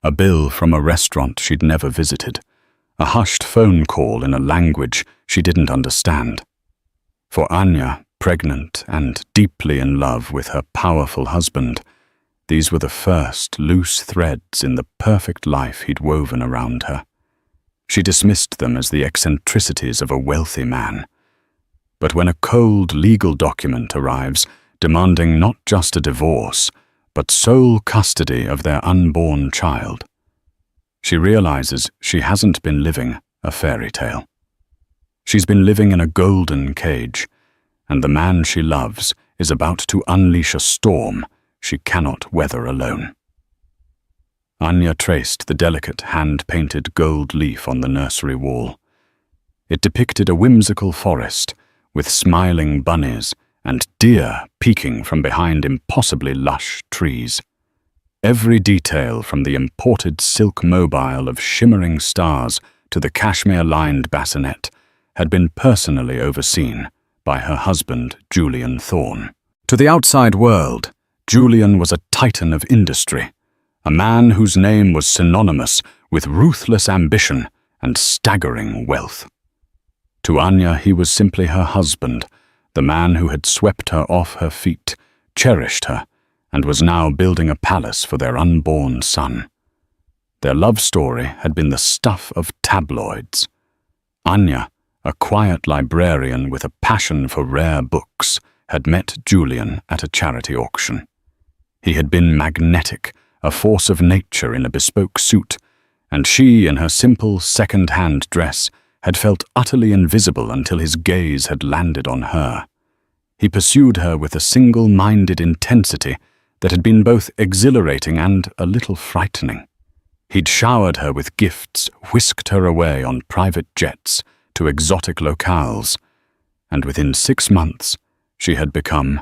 a bill from a restaurant she'd never visited, a hushed phone call in a language she didn't understand. For Anya, pregnant and deeply in love with her powerful husband, these were the first loose threads in the perfect life he'd woven around her. She dismissed them as the eccentricities of a wealthy man. But when a cold legal document arrives demanding not just a divorce, but sole custody of their unborn child, she realizes she hasn't been living a fairy tale. She's been living in a golden cage, and the man she loves is about to unleash a storm she cannot weather alone. Anya traced the delicate hand-painted gold leaf on the nursery wall. It depicted a whimsical forest with smiling bunnies and deer peeking from behind impossibly lush trees. Every detail from the imported silk mobile of shimmering stars to the cashmere-lined bassinet had been personally overseen by her husband, Julian Thorne. To the outside world, Julian was a titan of industry, a man whose name was synonymous with ruthless ambition and staggering wealth. To Anya, he was simply her husband, the man who had swept her off her feet, cherished her, and was now building a palace for their unborn son. Their love story had been the stuff of tabloids. Anya, a quiet librarian with a passion for rare books, had met Julian at a charity auction. He had been magnetic, a force of nature in a bespoke suit, and she, in her simple second-hand dress, had felt utterly invisible until his gaze had landed on her. He pursued her with a single-minded intensity that had been both exhilarating and a little frightening. He'd showered her with gifts, whisked her away on private jets to exotic locales, and within 6 months she had become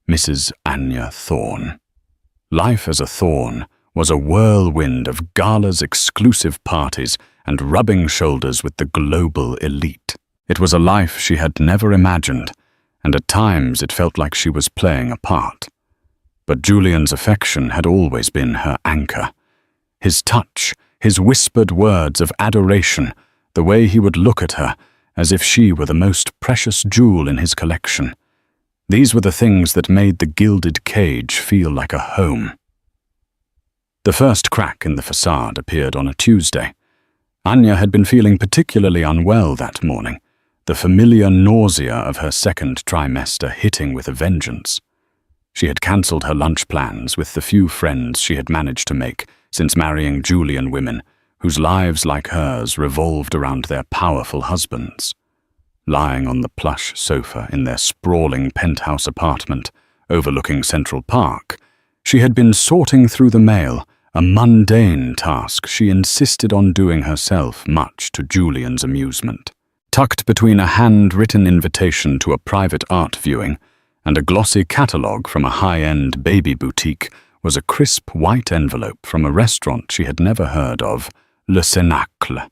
Mrs. Anya Thorne. Life as a Thorne was a whirlwind of galas, exclusive parties, and rubbing shoulders with the global elite. It was a life she had never imagined, and at times it felt like she was playing a part. But Julian's affection had always been her anchor. His touch, his whispered words of adoration, the way he would look at her as if she were the most precious jewel in his collection. These were the things that made the gilded cage feel like a home. The first crack in the façade appeared on a Tuesday. Anya had been feeling particularly unwell that morning, the familiar nausea of her second trimester hitting with a vengeance. She had cancelled her lunch plans with the few friends she had managed to make since marrying Julian women, whose lives, like hers, revolved around their powerful husbands. Lying on the plush sofa in their sprawling penthouse apartment overlooking Central Park, she had been sorting through the mail, a mundane task she insisted on doing herself, much to Julian's amusement. Tucked between a hand-written invitation to a private art viewing and a glossy catalogue from a high-end baby boutique was a crisp white envelope from a restaurant she had never heard of, Le Cénacle.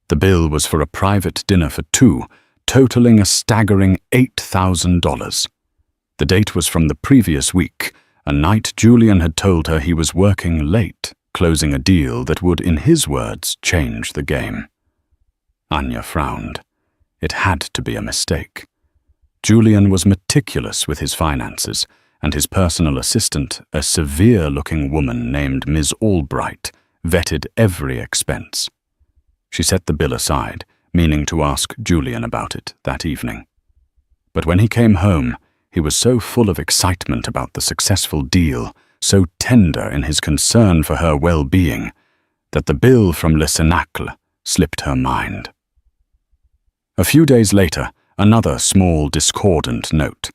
The bill was for a private dinner for two, totaling a staggering $8,000. The date was from the previous week, a night Julian had told her he was working late, closing a deal that would, in his words, change the game. Anya frowned. It had to be a mistake. Julian was meticulous with his finances, and his personal assistant, a severe-looking woman named Ms. Albright, vetted every expense. She set the bill aside, meaning to ask Julian about it that evening. But when he came home, he was so full of excitement about the successful deal, so tender in his concern for her well-being, that the bill from Le Cénacle slipped her mind. A few days later, another small discordant note.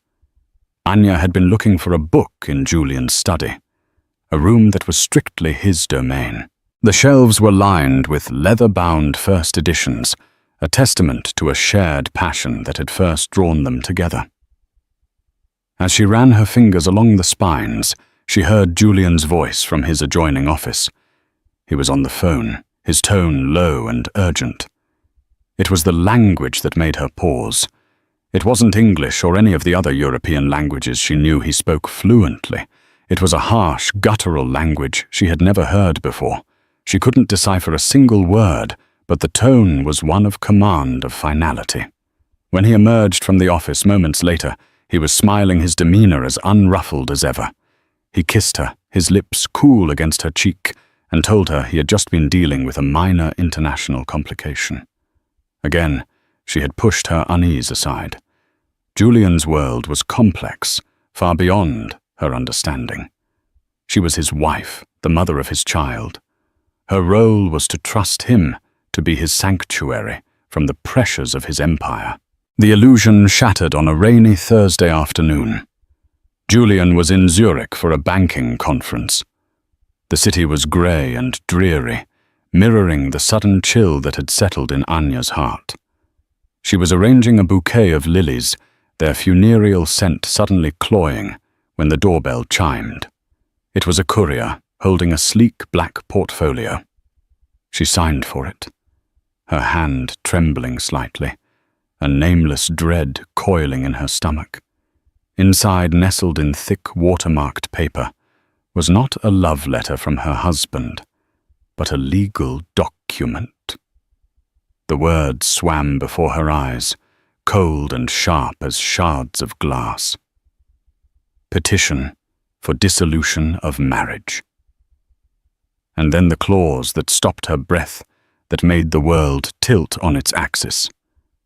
Anya had been looking for a book in Julian's study, a room that was strictly his domain. The shelves were lined with leather-bound first editions, a testament to a shared passion that had first drawn them together. As she ran her fingers along the spines, she heard Julian's voice from his adjoining office. He was on the phone, his tone low and urgent. It was the language that made her pause. It wasn't English or any of the other European languages she knew he spoke fluently. It was a harsh, guttural language she had never heard before. She couldn't decipher a single word, but the tone was one of command, of finality. When he emerged from the office moments later, he was smiling, his demeanor as unruffled as ever. He kissed her, his lips cool against her cheek, and told her he had just been dealing with a minor international complication. Again, she had pushed her unease aside. Julian's world was complex, far beyond her understanding. She was his wife, the mother of his child. Her role was to trust him, to be his sanctuary from the pressures of his empire. The illusion shattered on a rainy Thursday afternoon. Julian was in Zurich for a banking conference. The city was grey and dreary, mirroring the sudden chill that had settled in Anya's heart. She was arranging a bouquet of lilies, their funereal scent suddenly cloying, when the doorbell chimed. It was a courier holding a sleek black portfolio. She signed for it, her hand trembling slightly, a nameless dread coiling in her stomach. Inside, nestled in thick watermarked paper, was not a love letter from her husband, but a legal document. The words swam before her eyes, cold and sharp as shards of glass. Petition for dissolution of marriage. And then the clause that stopped her breath, that made the world tilt on its axis.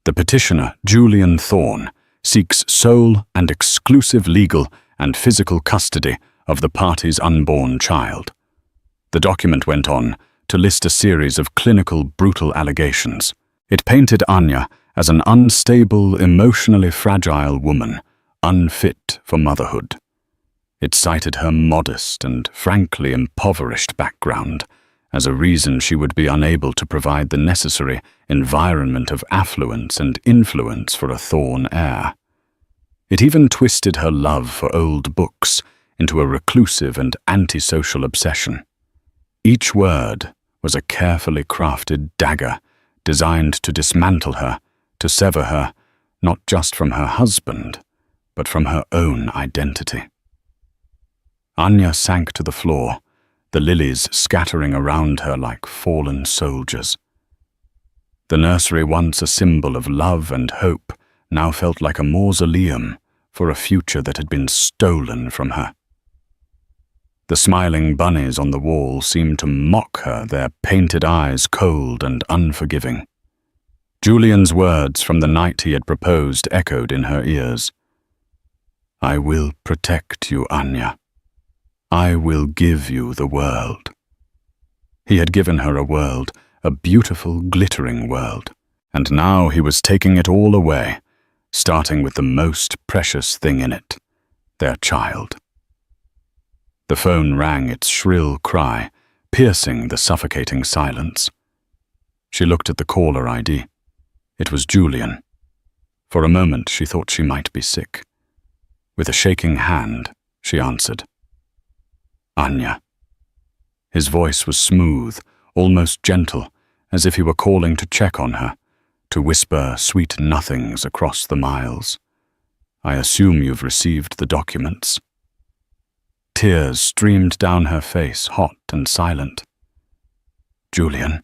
The petitioner, Julian Thorne, seeks sole and exclusive legal and physical custody of the party's unborn child. The document went on to list a series of clinical, brutal allegations. It painted Anya as an unstable, emotionally fragile woman, unfit for motherhood. It cited her modest and frankly impoverished background as a reason she would be unable to provide the necessary environment of affluence and influence for a Thorne heir. It even twisted her love for old books into a reclusive and antisocial obsession. Each word was a carefully crafted dagger designed to dismantle her, to sever her, not just from her husband, but from her own identity. Anya sank to the floor, the lilies scattering around her like fallen soldiers. The nursery, once a symbol of love and hope, now felt like a mausoleum for a future that had been stolen from her. The smiling bunnies on the wall seemed to mock her, their painted eyes cold and unforgiving. Julian's words from the night he had proposed echoed in her ears. "I will protect you, Anya. I will give you the world." He had given her a world, a beautiful, glittering world, and now he was taking it all away, starting with the most precious thing in it, their child. The phone rang its shrill cry, piercing the suffocating silence. She looked at the caller ID. It was Julian. For a moment she thought she might be sick. With a shaking hand, she answered. "Anya." His voice was smooth, almost gentle, as if he were calling to check on her, to whisper sweet nothings across the miles. "I assume you've received the documents." Tears streamed down her face, hot and silent. Julian.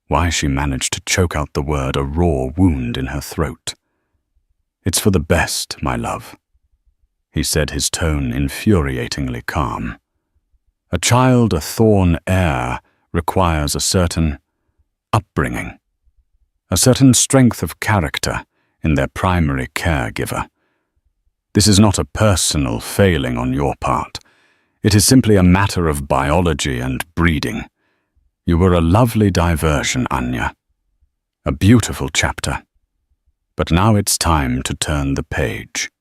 Why she managed to choke out the word, a raw wound in her throat. "It's for the best, my love," he said, his tone infuriatingly calm. "A child, a Thorne heir, requires a certain upbringing, a certain strength of character in their primary caregiver. This is not a personal failing on your part. It is simply a matter of biology and breeding. You were a lovely diversion, Anya. A beautiful chapter. But now it's time to turn the page.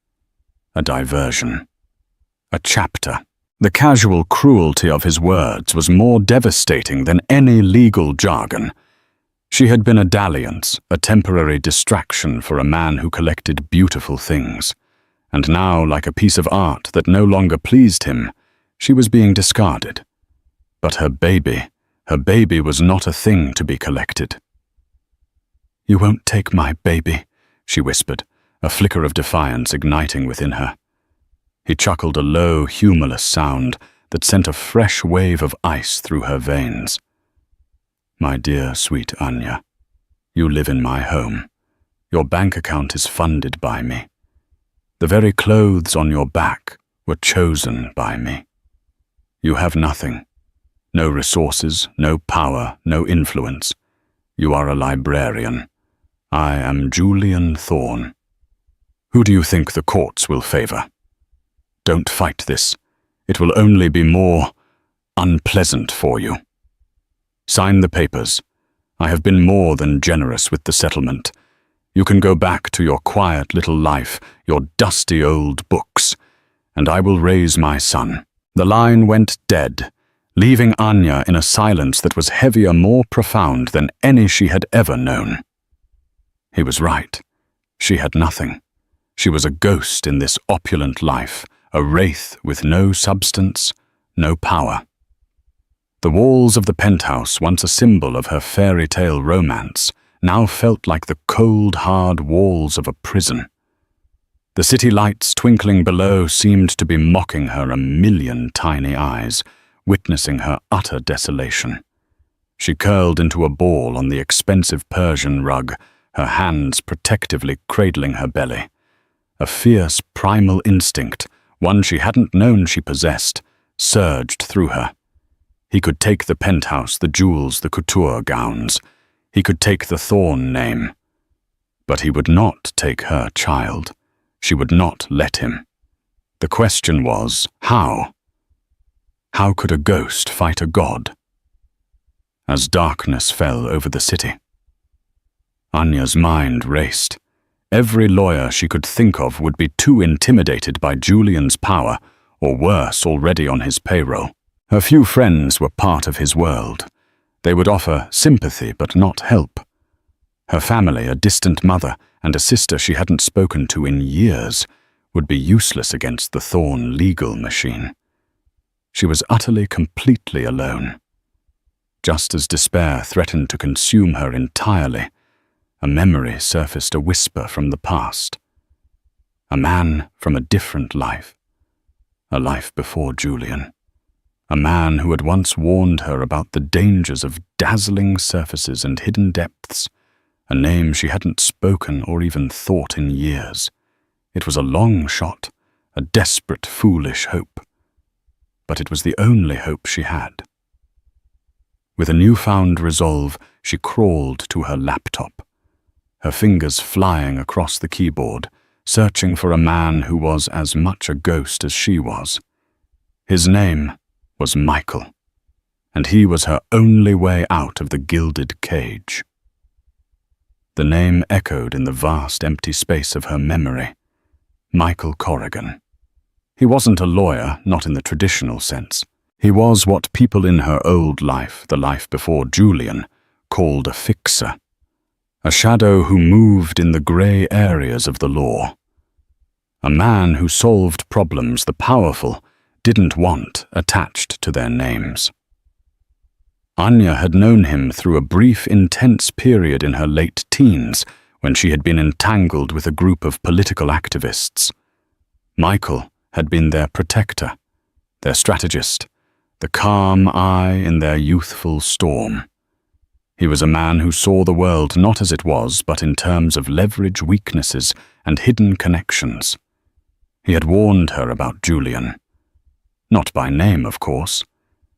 A diversion. A chapter." The casual cruelty of his words was more devastating than any legal jargon. She had been a dalliance, a temporary distraction for a man who collected beautiful things. And now, like a piece of art that no longer pleased him, she was being discarded. But her baby was not a thing to be collected. "You won't take my baby," she whispered, a flicker of defiance igniting within her. He chuckled a low, humorless sound that sent a fresh wave of ice through her veins. "My dear, sweet Anya, you live in my home. Your bank account is funded by me. The very clothes on your back were chosen by me. You have nothing. No resources, no power, no influence. You are a librarian. I am Julian Thorne. Who do you think the courts will favor? Don't fight this. It will only be more unpleasant for you. Sign the papers. I have been more than generous with the settlement. You can go back to your quiet little life, your dusty old books, and I will raise my son." The line went dead, leaving Anya in a silence that was heavier, more profound than any she had ever known. He was right. She had nothing. She was a ghost in this opulent life, a wraith with no substance, no power. The walls of the penthouse, once a symbol of her fairy tale romance, now felt like the cold, hard walls of a prison. The city lights twinkling below seemed to be mocking her a million tiny eyes, witnessing her utter desolation. She curled into a ball on the expensive Persian rug, her hands protectively cradling her belly. A fierce primal instinct, one she hadn't known she possessed, surged through her. He could take the penthouse, the jewels, the couture gowns. He could take the Thorne name. But he would not take her child. She would not let him. The question was, how? How could a ghost fight a god? As darkness fell over the city, Anya's mind raced. Every lawyer she could think of would be too intimidated by Julian's power, or worse, already on his payroll. Her few friends were part of his world. They would offer sympathy but not help. Her family, a distant mother and a sister she hadn't spoken to in years, would be useless against the Thorne legal machine. She was utterly, completely alone. Just as despair threatened to consume her entirely, a memory surfaced, a whisper from the past. A man from a different life. A life before Julian. A man who had once warned her about the dangers of dazzling surfaces and hidden depths. A name she hadn't spoken or even thought in years. It was a long shot, a desperate, foolish hope. But it was the only hope she had. With a newfound resolve, she crawled to her laptop, her fingers flying across the keyboard, searching for a man who was as much a ghost as she was. His name was Michael, and he was her only way out of the gilded cage. The name echoed in the vast empty space of her memory. Michael Corrigan. He wasn't a lawyer, not in the traditional sense. He was what people in her old life, the life before Julian, called a fixer. A shadow who moved in the grey areas of the law. A man who solved problems the powerful didn't want attached to their names. Anya had known him through a brief, intense period in her late teens when she had been entangled with a group of political activists. Michael had been their protector, their strategist, the calm eye in their youthful storm. He was a man who saw the world not as it was, but in terms of leverage, weaknesses, and hidden connections. He had warned her about Julian. Not by name, of course.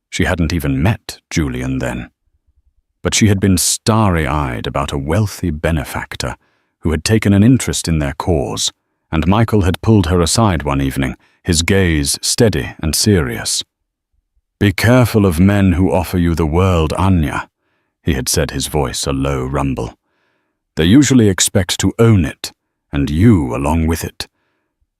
She hadn't even met Julian then. But she had been starry-eyed about a wealthy benefactor who had taken an interest in their cause, and Michael had pulled her aside one evening, his gaze steady and serious. "Be careful of men who offer you the world, Anya," he had said, his voice a low rumble. "They usually expect to own it, and you along with it.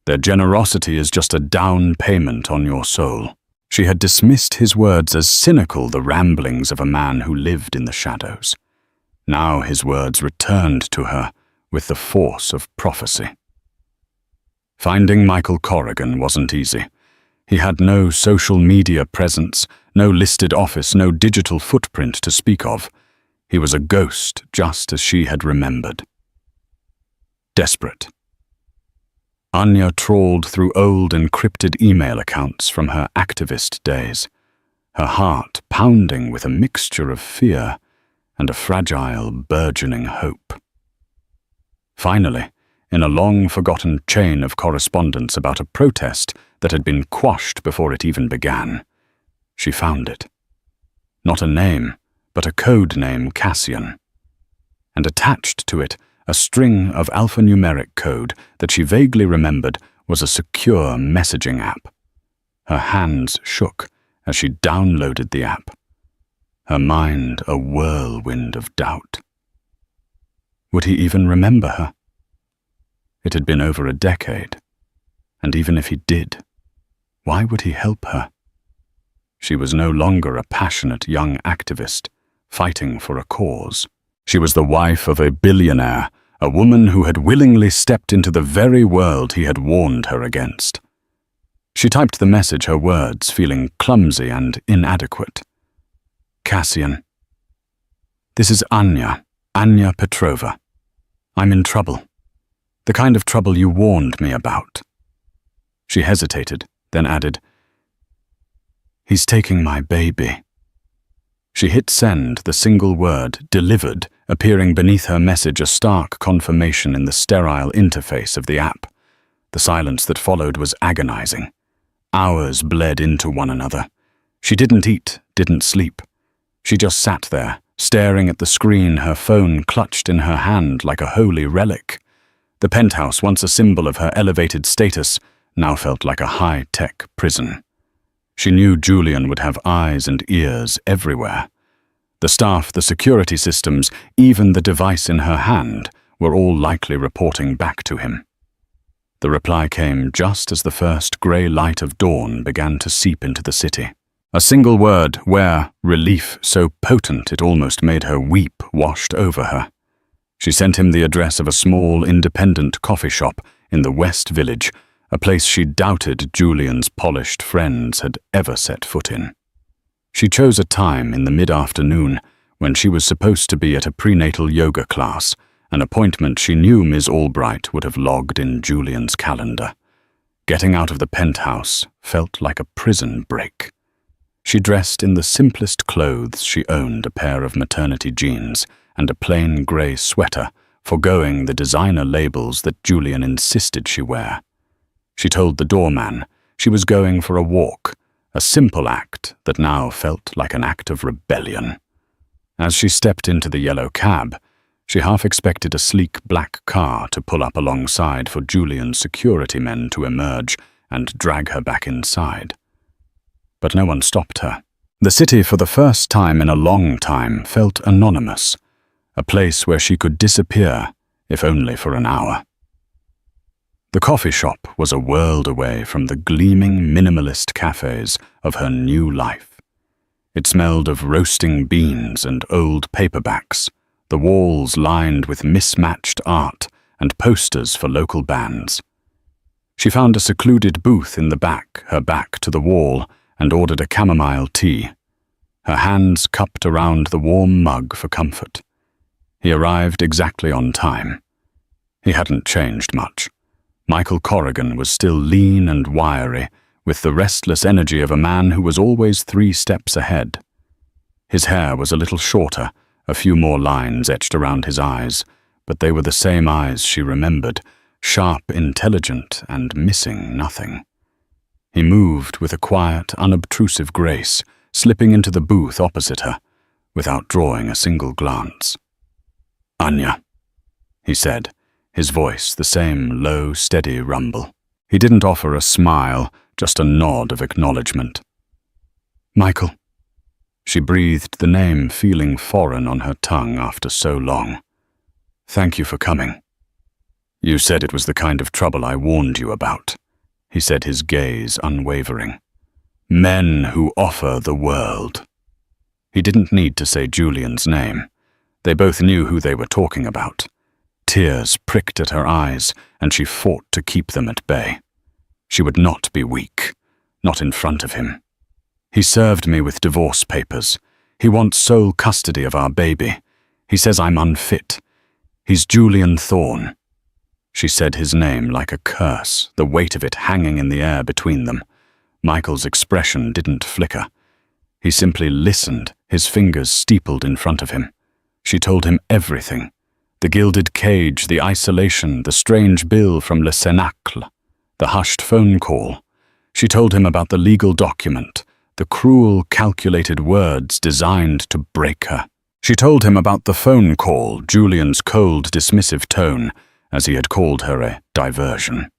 Their generosity is just a down payment on your soul." She had dismissed his words as cynical, the ramblings of a man who lived in the shadows. Now his words returned to her with the force of prophecy. Finding Michael Corrigan wasn't easy. He had no social media presence, no listed office, no digital footprint to speak of. He was a ghost, just as she had remembered. Desperate. Anya trawled through old encrypted email accounts from her activist days, her heart pounding with a mixture of fear and a fragile, burgeoning hope. Finally, in a long-forgotten chain of correspondence about a protest that had been quashed before it even began, she found it. Not a name, but a code name, Cassian. And attached to it, a string of alphanumeric code that she vaguely remembered was a secure messaging app. Her hands shook as she downloaded the app, her mind a whirlwind of doubt. Would he even remember her? It had been over a decade, and even if he did, why would he help her? She was no longer a passionate young activist fighting for a cause. She was the wife of a billionaire, a woman who had willingly stepped into the very world he had warned her against. She typed the message, her words feeling clumsy and inadequate. Cassian. This is Anya Petrova. I'm in trouble. The kind of trouble you warned me about. She hesitated, then added, He's taking my baby. She hit send, the single word, delivered, appearing beneath her message a stark confirmation in the sterile interface of the app. The silence that followed was agonizing. Hours bled into one another. She didn't eat, didn't sleep. She just sat there, staring at the screen, her phone clutched in her hand like a holy relic. The penthouse, once a symbol of her elevated status, now felt like a high-tech prison. She knew Julian would have eyes and ears everywhere. The staff, the security systems, even the device in her hand, were all likely reporting back to him. The reply came just as the first grey light of dawn began to seep into the city. A single word where relief so potent it almost made her weep washed over her. She sent him the address of a small, independent coffee shop in the West Village, a place she doubted Julian's polished friends had ever set foot in. She chose a time in the mid-afternoon when she was supposed to be at a prenatal yoga class, an appointment she knew Ms. Albright would have logged in Julian's calendar. Getting out of the penthouse felt like a prison break. She dressed in the simplest clothes she owned, a pair of maternity jeans and a plain grey sweater, forgoing the designer labels that Julian insisted she wear. She told the doorman she was going for a walk, a simple act that now felt like an act of rebellion. As she stepped into the yellow cab, she half expected a sleek black car to pull up alongside for Julian's security men to emerge and drag her back inside. But no one stopped her. The city, for the first time in a long time, felt anonymous, a place where she could disappear, if only for an hour. The coffee shop was a world away from the gleaming minimalist cafes of her new life. It smelled of roasting beans and old paperbacks, the walls lined with mismatched art and posters for local bands. She found a secluded booth in the back, her back to the wall, and ordered a chamomile tea, her hands cupped around the warm mug for comfort. He arrived exactly on time. He hadn't changed much. Michael Corrigan was still lean and wiry, with the restless energy of a man who was always 3 steps ahead. His hair was a little shorter, a few more lines etched around his eyes, but they were the same eyes she remembered, sharp, intelligent, and missing nothing. He moved with a quiet, unobtrusive grace, slipping into the booth opposite her, without drawing a single glance. "Anya," he said, his voice the same low, steady rumble. He didn't offer a smile, just a nod of acknowledgement. "Michael." She breathed the name, feeling foreign on her tongue after so long. "Thank you for coming." "You said it was the kind of trouble I warned you about," he said, his gaze unwavering. "Men who offer the world." He didn't need to say Julian's name. They both knew who they were talking about. Tears pricked at her eyes, and she fought to keep them at bay. She would not be weak, not in front of him. "He served me with divorce papers. He wants sole custody of our baby. He says I'm unfit. He's Julian Thorne." She said his name like a curse, the weight of it hanging in the air between them. Michael's expression didn't flicker. He simply listened, his fingers steepled in front of him. She told him everything. The gilded cage, the isolation, the strange bill from Le Cénacle, the hushed phone call. She told him about the legal document, the cruel, calculated words designed to break her. She told him about the phone call, Julian's cold, dismissive tone, as he had called her a diversion.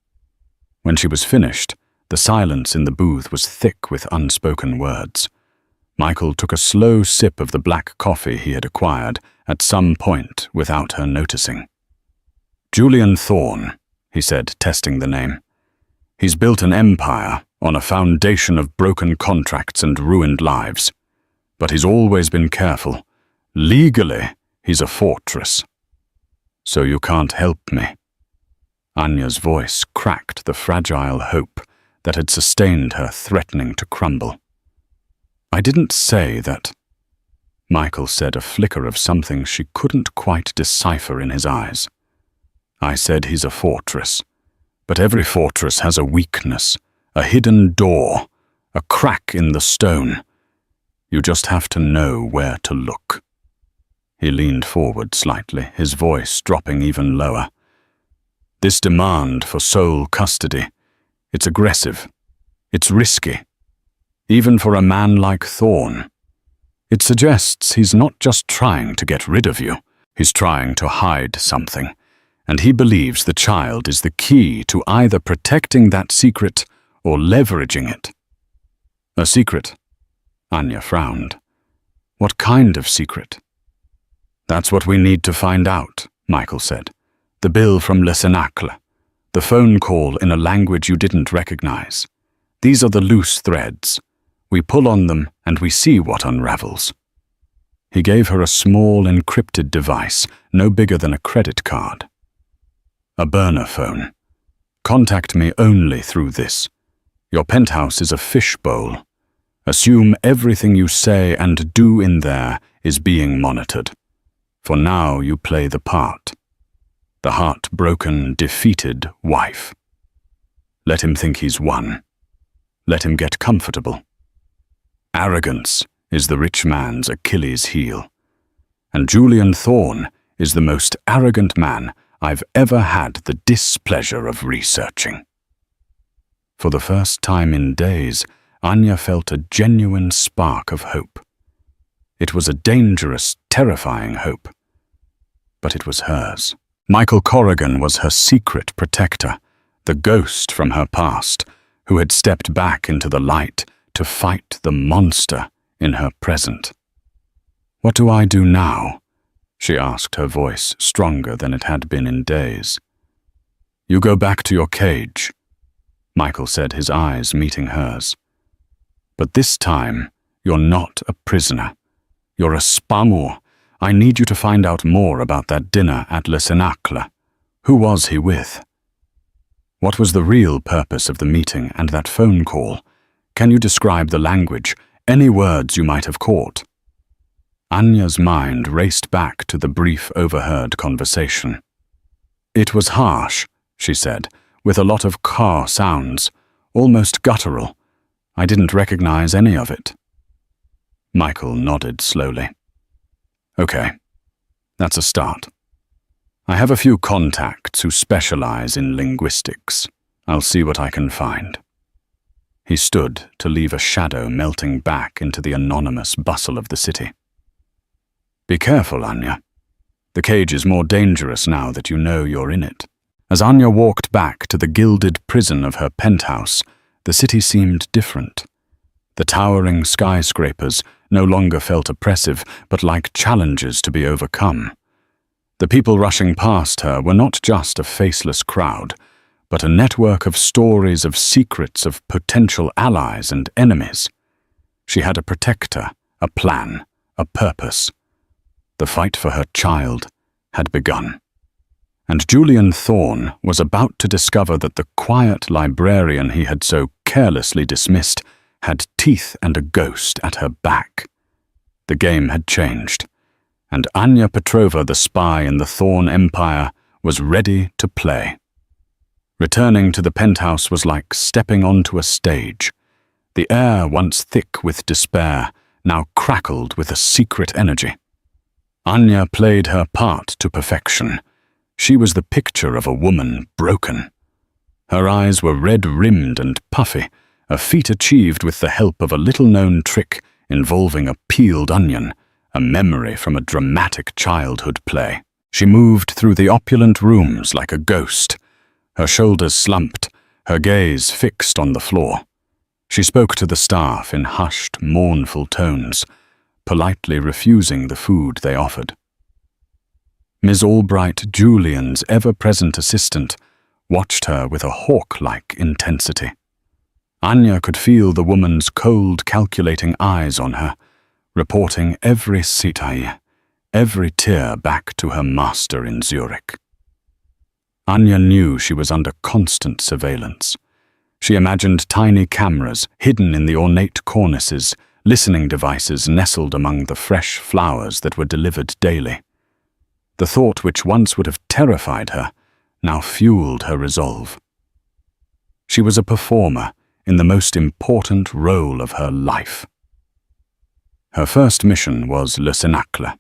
When she was finished, the silence in the booth was thick with unspoken words. Michael took a slow sip of the black coffee he had acquired at some point without her noticing. Julian Thorne, he said, testing the name. He's built an empire on a foundation of broken contracts and ruined lives. But he's always been careful. Legally, he's a fortress. So you can't help me. Anya's voice cracked the fragile hope that had sustained her, threatening to crumble. I didn't say that. Michael said, a flicker of something she couldn't quite decipher in his eyes. I said he's a fortress. But every fortress has a weakness, a hidden door, a crack in the stone. You just have to know where to look. He leaned forward slightly, his voice dropping even lower. This demand for sole custody, it's aggressive. It's risky. Even for a man like Thorne. It suggests he's not just trying to get rid of you, he's trying to hide something, and he believes the child is the key to either protecting that secret or leveraging it. A secret? Anya frowned. What kind of secret? That's what we need to find out, Michael said. The bill from Le Cénacle, the phone call in a language you didn't recognize. These are the loose threads. We pull on them and we see what unravels. He gave her a small encrypted device, no bigger than a credit card. A burner phone. Contact me only through this. Your penthouse is a fishbowl. Assume everything you say and do in there is being monitored. For now you play the part. The heartbroken, defeated wife. Let him think he's won. Let him get comfortable. Arrogance is the rich man's Achilles heel. And Julian Thorne is the most arrogant man I've ever had the displeasure of researching. For the first time in days, Anya felt a genuine spark of hope. It was a dangerous, terrifying hope. But it was hers. Michael Corrigan was her secret protector, the ghost from her past, who had stepped back into the light to fight the monster in her present. What do I do now? She asked, her voice stronger than it had been in days. You go back to your cage, Michael said, his eyes meeting hers. But this time, you're not a prisoner. You're a spamour. I need you to find out more about that dinner at Le Cénacle. Who was he with? What was the real purpose of the meeting and that phone call? Can you describe the language, any words you might have caught? Anya's mind raced back to the brief overheard conversation. It was harsh, she said, with a lot of car sounds, almost guttural. I didn't recognize any of it. Michael nodded slowly. Okay, that's a start. I have a few contacts who specialize in linguistics. I'll see what I can find. He stood to leave a shadow melting back into the anonymous bustle of the city. Be careful, Anya. The cage is more dangerous now that you know you're in it. As Anya walked back to the gilded prison of her penthouse, the city seemed different. The towering skyscrapers no longer felt oppressive, but like challenges to be overcome. The people rushing past her were not just a faceless crowd, but a network of stories of secrets of potential allies and enemies. She had a protector, a plan, a purpose. The fight for her child had begun. And Julian Thorne was about to discover that the quiet librarian he had so carelessly dismissed had teeth and a ghost at her back. The game had changed, and Anya Petrova, the spy in the Thorne Empire, was ready to play. Returning to the penthouse was like stepping onto a stage. The air, once thick with despair, now crackled with a secret energy. Anya played her part to perfection. She was the picture of a woman broken. Her eyes were red-rimmed and puffy, a feat achieved with the help of a little-known trick involving a peeled onion, a memory from a dramatic childhood play. She moved through the opulent rooms like a ghost, her shoulders slumped, her gaze fixed on the floor. She spoke to the staff in hushed, mournful tones, politely refusing the food they offered. Ms. Albright, Julian's ever-present assistant, watched her with a hawk-like intensity. Anya could feel the woman's cold, calculating eyes on her, reporting every sitai, every tear back to her master in Zurich. Anya knew she was under constant surveillance. She imagined tiny cameras hidden in the ornate cornices, listening devices nestled among the fresh flowers that were delivered daily. The thought which once would have terrified her now fueled her resolve. She was a performer in the most important role of her life. Her first mission was Le Cénacle.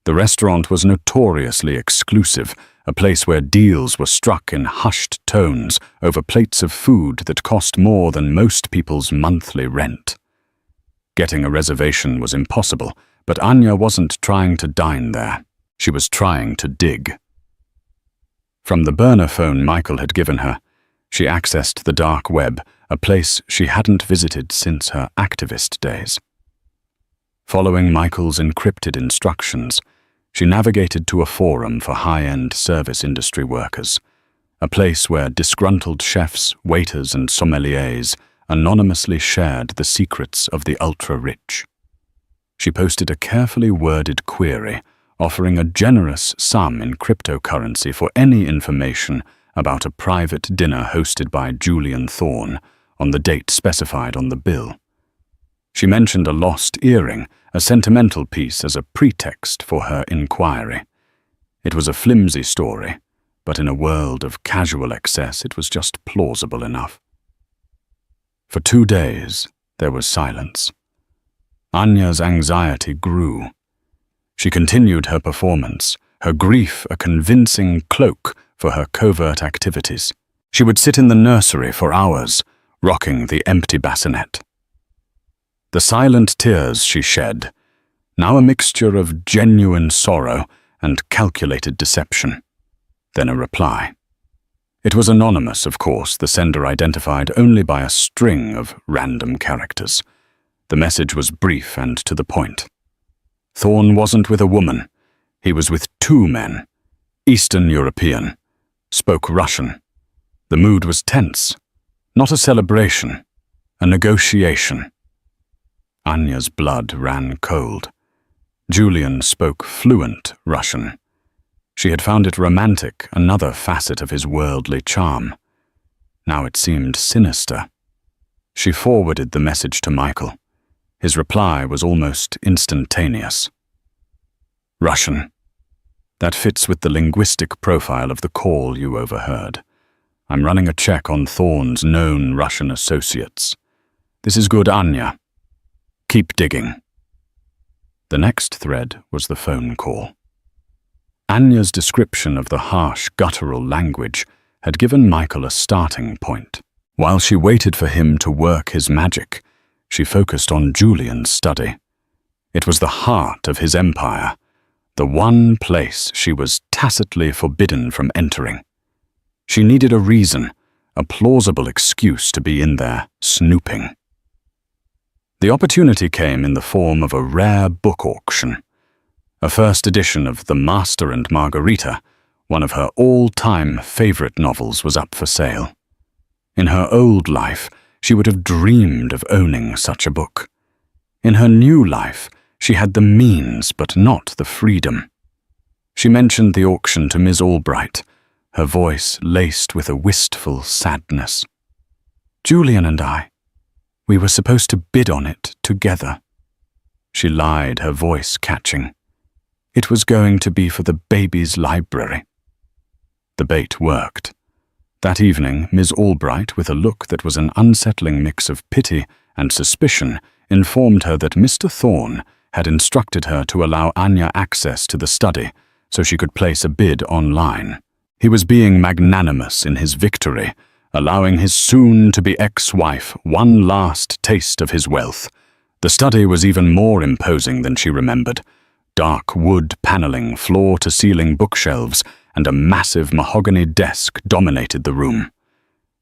The restaurant was notoriously exclusive, a place where deals were struck in hushed tones over plates of food that cost more than most people's monthly rent. Getting a reservation was impossible, but Anya wasn't trying to dine there. She was trying to dig. From the burner phone Michael had given her, she accessed the dark web, a place she hadn't visited since her activist days. Following Michael's encrypted instructions, she navigated to a forum for high-end service industry workers, a place where disgruntled chefs, waiters, and sommeliers anonymously shared the secrets of the ultra-rich. She posted a carefully worded query offering a generous sum in cryptocurrency for any information about a private dinner hosted by Julian Thorne on the date specified on the bill. She mentioned a lost earring, a sentimental piece, as a pretext for her inquiry. It was a flimsy story, but in a world of casual excess it was just plausible enough. For 2 days there was silence. Anya's anxiety grew. She continued her performance, her grief a convincing cloak for her covert activities. She would sit in the nursery for hours, rocking the empty bassinet. The silent tears she shed, now a mixture of genuine sorrow and calculated deception. Then a reply. It was anonymous, of course, the sender identified only by a string of random characters. The message was brief and to the point. Thorne wasn't with a woman. He was with 2 men, Eastern European, spoke Russian. The mood was tense, not a celebration, a negotiation. Anya's blood ran cold. Julian spoke fluent Russian. She had found it romantic, another facet of his worldly charm. Now it seemed sinister. She forwarded the message to Michael. His reply was almost instantaneous. Russian. That fits with the linguistic profile of the call you overheard. I'm running a check on Thorne's known Russian associates. This is good, Anya. Keep digging. The next thread was the phone call. Anya's description of the harsh, guttural language had given Michael a starting point. While she waited for him to work his magic, she focused on Julian's study. It was the heart of his empire, the one place she was tacitly forbidden from entering. She needed a reason, a plausible excuse to be in there, snooping. The opportunity came in the form of a rare book auction. A first edition of The Master and Margarita, one of her all-time favorite novels, was up for sale. In her old life, she would have dreamed of owning such a book. In her new life, she had the means but not the freedom. She mentioned the auction to Ms. Albright, her voice laced with a wistful sadness. Julian and I, we were supposed to bid on it together. She lied, her voice catching. It was going to be for the baby's library. The bait worked. That evening, Miss Albright, with a look that was an unsettling mix of pity and suspicion, informed her that Mr. Thorne had instructed her to allow Anya access to the study so she could place a bid online. He was being magnanimous in his victory, allowing his soon-to-be ex-wife one last taste of his wealth. The study was even more imposing than she remembered. Dark wood paneling, floor-to-ceiling bookshelves, and a massive mahogany desk dominated the room.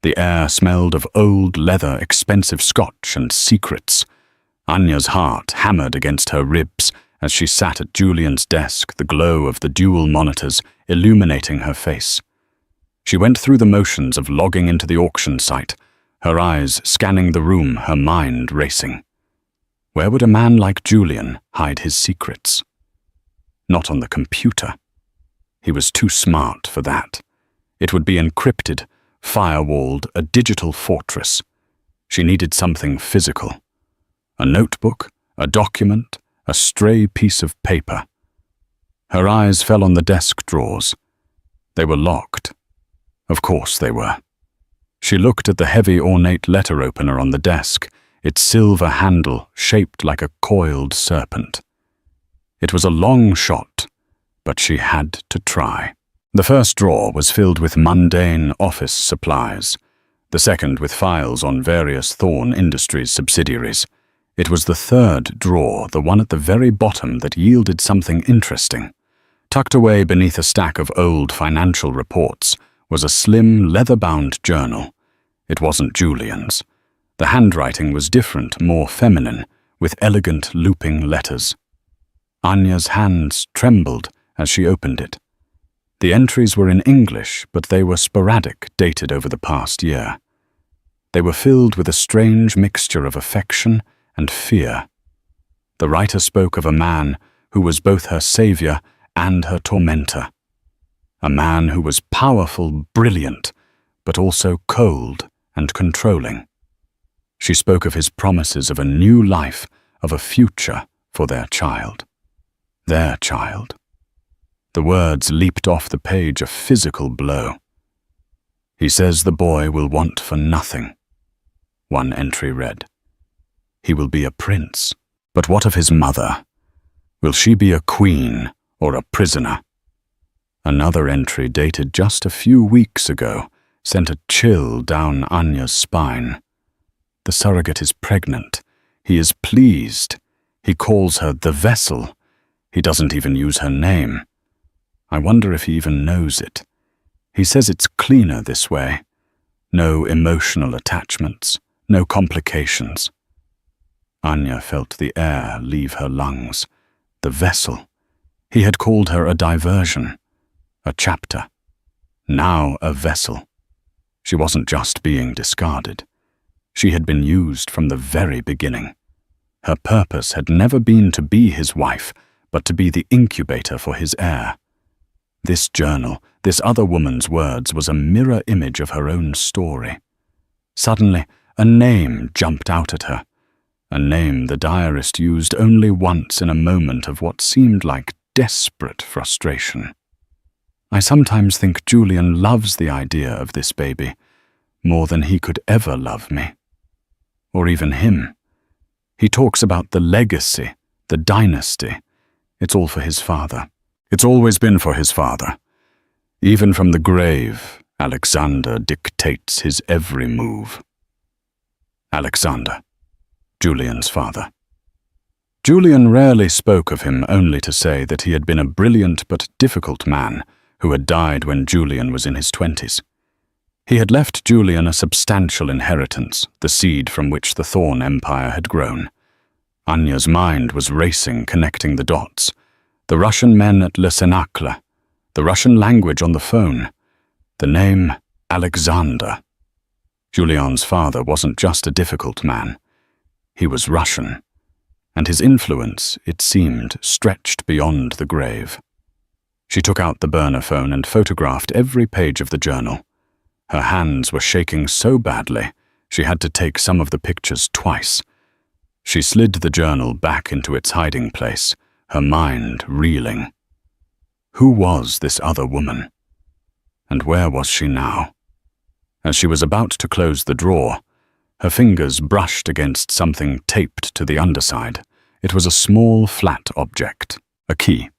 The air smelled of old leather, expensive scotch, and secrets. Anya's heart hammered against her ribs as she sat at Julian's desk, the glow of the dual monitors illuminating her face. She went through the motions of logging into the auction site, her eyes scanning the room, her mind racing. Where would a man like Julian hide his secrets? Not on the computer. He was too smart for that. It would be encrypted, firewalled, a digital fortress. She needed something physical. A notebook, a document, a stray piece of paper. Her eyes fell on the desk drawers. They were locked. Of course they were. She looked at the heavy, ornate letter opener on the desk, its silver handle shaped like a coiled serpent. It was a long shot, but she had to try. The first drawer was filled with mundane office supplies, the second with files on various Thorne Industries subsidiaries. It was the third drawer, the one at the very bottom, that yielded something interesting. Tucked away beneath a stack of old financial reports was a slim, leather-bound journal. It wasn't Julian's. The handwriting was different, more feminine, with elegant looping letters. Anya's hands trembled as she opened it. The entries were in English, but they were sporadic, dated over the past year. They were filled with a strange mixture of affection and fear. The writer spoke of a man who was both her savior and her tormentor. A man who was powerful, brilliant, but also cold and controlling. She spoke of his promises of a new life, of a future for their child. Their child. The words leaped off the page, a physical blow. He says the boy will want for nothing. One entry read. He will be a prince. But what of his mother? Will she be a queen or a prisoner? Another entry, dated just a few weeks ago, sent a chill down Anya's spine. The surrogate is pregnant. He is pleased. He calls her the vessel. He doesn't even use her name. I wonder if he even knows it. He says it's cleaner this way. No emotional attachments, no complications. Anya felt the air leave her lungs. The vessel. He had called her a diversion, a chapter. Now a vessel. She wasn't just being discarded. She had been used from the very beginning. Her purpose had never been to be his wife, but to be the incubator for his heir. This journal, this other woman's words, was a mirror image of her own story. Suddenly, a name jumped out at her. A name the diarist used only once in a moment of what seemed like desperate frustration. I sometimes think Julian loves the idea of this baby more than he could ever love me. Or even him. He talks about the legacy, the dynasty. It's all for his father. It's always been for his father. Even from the grave, Alexander dictates his every move. Alexander, Julian's father. Julian rarely spoke of him, only to say that he had been a brilliant but difficult man who had died when Julian was in his 20s. He had left Julian a substantial inheritance, the seed from which the Thorne Empire had grown. Anya's mind was racing, connecting the dots. The Russian men at Le Cénacle, the Russian language on the phone, the name Alexander. Julian's father wasn't just a difficult man. He was Russian, and his influence, it seemed, stretched beyond the grave. She took out the burner phone and photographed every page of the journal. Her hands were shaking so badly, she had to take some of the pictures twice. She slid the journal back into its hiding place, her mind reeling. Who was this other woman? And where was she now? As she was about to close the drawer, her fingers brushed against something taped to the underside. It was a small, flat object, a key.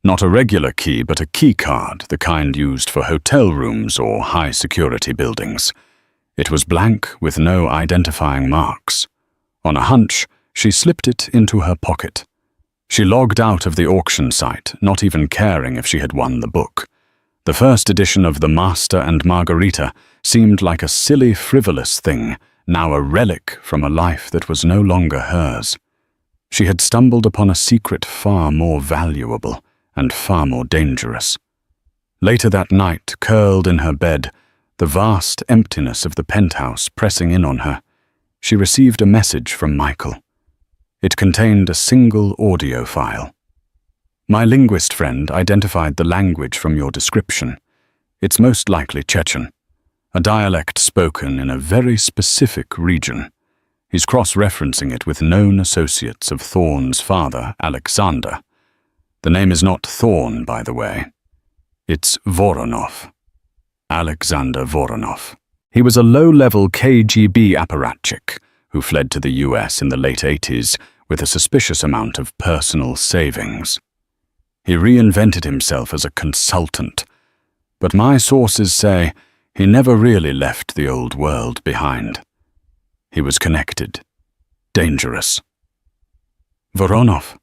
Not a regular key, but a key card, the kind used for hotel rooms or high-security buildings. It was blank, with no identifying marks. On a hunch, she slipped it into her pocket. She logged out of the auction site, not even caring if she had won the book. The first edition of The Master and Margarita seemed like a silly, frivolous thing, now a relic from a life that was no longer hers. She had stumbled upon a secret far more valuable and far more dangerous. Later that night, curled in her bed, the vast emptiness of the penthouse pressing in on her, she received a message from Michael. It contained a single audio file. My linguist friend identified the language from your description. It's most likely Chechen, a dialect spoken in a very specific region. He's cross-referencing it with known associates of Thorne's father, Alexander. The name is not Thorne, by the way. It's Voronov. Alexander Voronov. He was a low-level KGB apparatchik who fled to the US in the late 80s with a suspicious amount of personal savings. He reinvented himself as a consultant, but my sources say he never really left the old world behind. He was connected, dangerous. Voronov.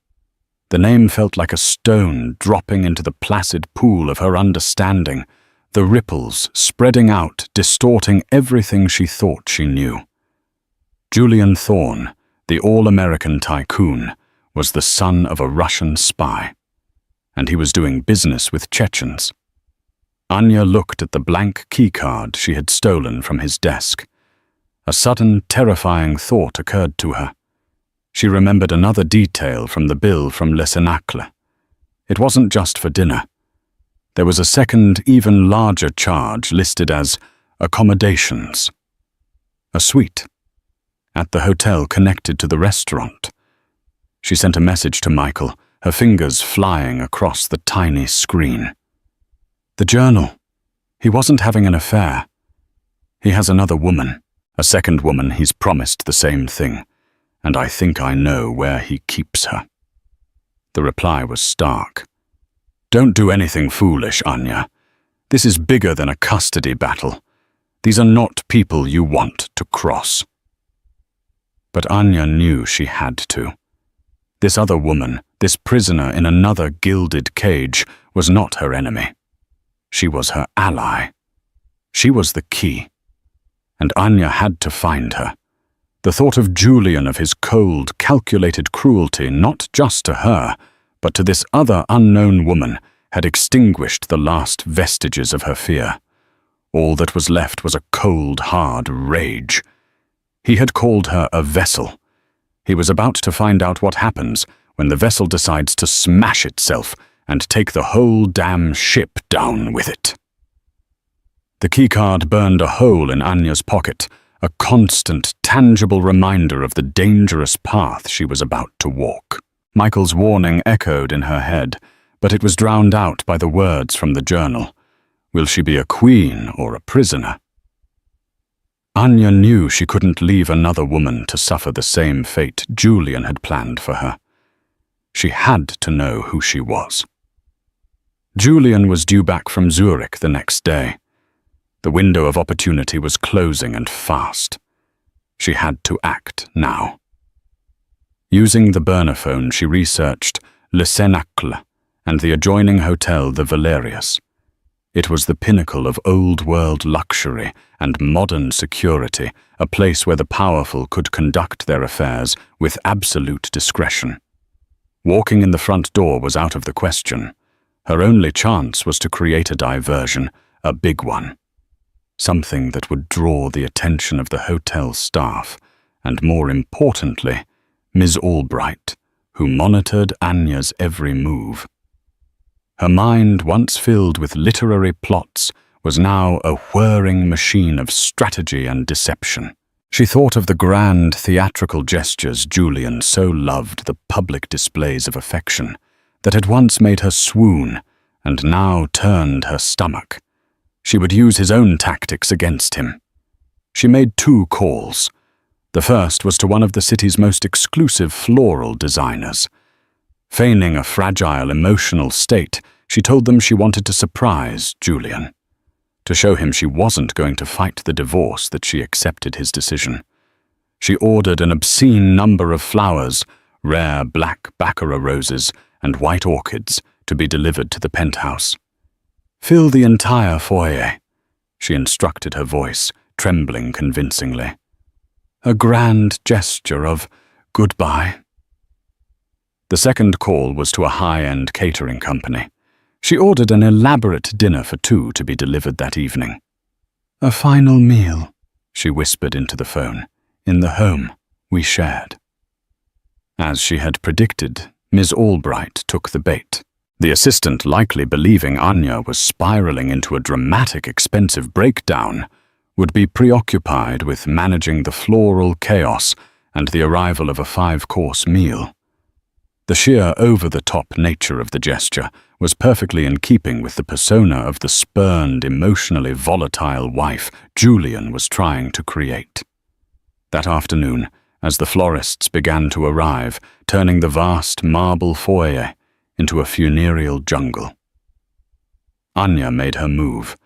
The name felt like a stone dropping into the placid pool of her understanding, the ripples spreading out, distorting everything she thought she knew. Julian Thorne, the all-American tycoon, was the son of a Russian spy, and he was doing business with Chechens. Anya looked at the blank keycard she had stolen from his desk. A sudden, terrifying thought occurred to her. She remembered another detail from the bill from Le Cénacle. It wasn't just for dinner. There was a second, even larger charge listed as accommodations. A suite at the hotel connected to the restaurant. She sent a message to Michael, her fingers flying across the tiny screen. The journal. He wasn't having an affair. He has another woman, a second woman he's promised the same thing, and I think I know where he keeps her. The reply was stark. Don't do anything foolish, Anya. This is bigger than a custody battle. These are not people you want to cross. But Anya knew she had to. This other woman, this prisoner in another gilded cage, was not her enemy. She was her ally. She was the key. And Anya had to find her. The thought of Julian, of his cold, calculated cruelty, not just to her, but to this other unknown woman, had extinguished the last vestiges of her fear. All that was left was a cold, hard rage. He had called her a vessel. He was about to find out what happens when the vessel decides to smash itself and take the whole damn ship down with it. The keycard burned a hole in Anya's pocket, a constant, tangible reminder of the dangerous path she was about to walk. Michael's warning echoed in her head, but it was drowned out by the words from the journal. Will she be a queen or a prisoner? Anya knew she couldn't leave another woman to suffer the same fate Julian had planned for her. She had to know who she was. Julian was due back from Zurich the next day. The window of opportunity was closing and fast. She had to act now. Using the burner phone, she researched Le Cénacle and the adjoining hotel, the Valerius. It was the pinnacle of old-world luxury and modern security, a place where the powerful could conduct their affairs with absolute discretion. Walking in the front door was out of the question. Her only chance was to create a diversion, a big one. Something that would draw the attention of the hotel staff, and more importantly, Ms. Albright, who monitored Anya's every move. Her mind, once filled with literary plots, was now a whirring machine of strategy and deception. She thought of the grand theatrical gestures Julian so loved, the public displays of affection, that had once made her swoon and now turned her stomach. She would use his own tactics against him. She made 2 calls. The first was to one of the city's most exclusive floral designers. Feigning a fragile emotional state, she told them she wanted to surprise Julian, to show him she wasn't going to fight the divorce, that she accepted his decision. She ordered an obscene number of flowers, rare black baccarat roses and white orchids, to be delivered to the penthouse. "Fill the entire foyer," she instructed, her voice trembling convincingly. "A grand gesture of goodbye." The second call was to a high-end catering company. She ordered an elaborate dinner for 2 to be delivered that evening. "A final meal," she whispered into the phone, "in the home we shared." As she had predicted, Ms. Albright took the bait. The assistant, likely believing Anya was spiraling into a dramatic, expensive breakdown, would be preoccupied with managing the floral chaos and the arrival of a 5-course meal. The sheer over-the-top nature of the gesture was perfectly in keeping with the persona of the spurned, emotionally volatile wife Julian was trying to create. That afternoon, as the florists began to arrive, turning the vast marble foyer into a funereal jungle, Anya made her move.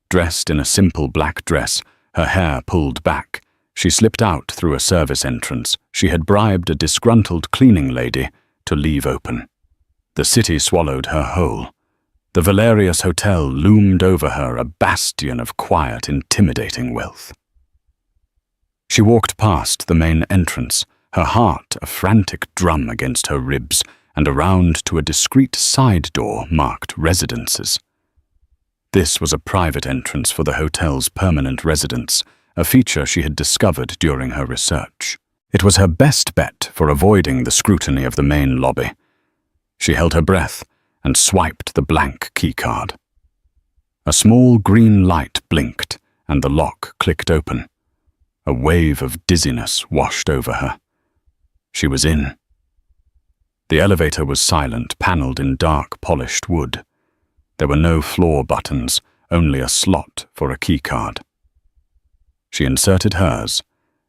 Dressed in a simple black dress, her hair pulled back, she slipped out through a service entrance she had bribed a disgruntled cleaning lady to leave open. The city swallowed her whole. The Valerius Hotel loomed over her, a bastion of quiet, intimidating wealth. She walked past the main entrance, her heart a frantic drum against her ribs, and around to a discreet side door marked Residences. This was a private entrance for the hotel's permanent residents, a feature she had discovered during her research. It was her best bet for avoiding the scrutiny of the main lobby. She held her breath and swiped the blank keycard. A small green light blinked and the lock clicked open. A wave of dizziness washed over her. She was in. The elevator was silent, paneled in dark, polished wood. There were no floor buttons, only a slot for a keycard. She inserted hers,